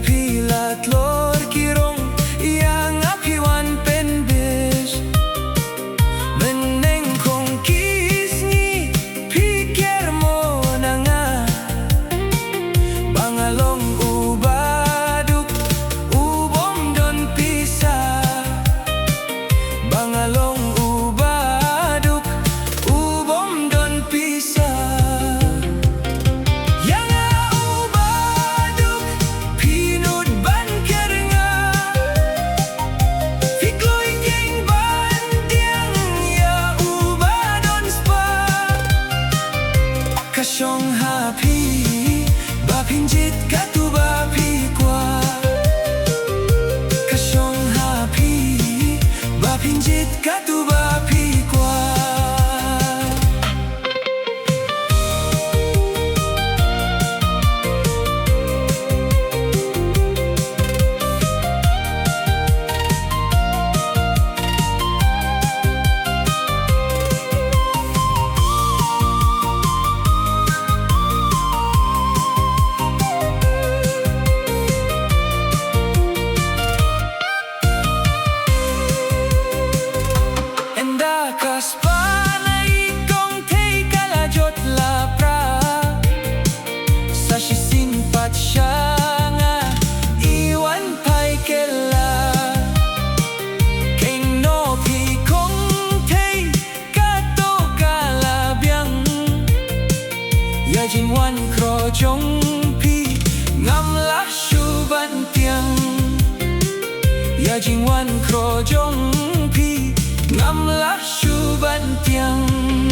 pilat lor kirong yang apiwan penbes meneng kong kisni pikir mo na nga bangalong ubaduk ubom don pisa bangalong ubaduk ubom don pisa. Kasyong hapi bapinjit katu bapi kwa kasyong hapi bapinjit katu bapi kwa. Jingwan kro jong pi ngam la shu ban tiang ya jingwan kro jong pi ngam la shu ban tiang.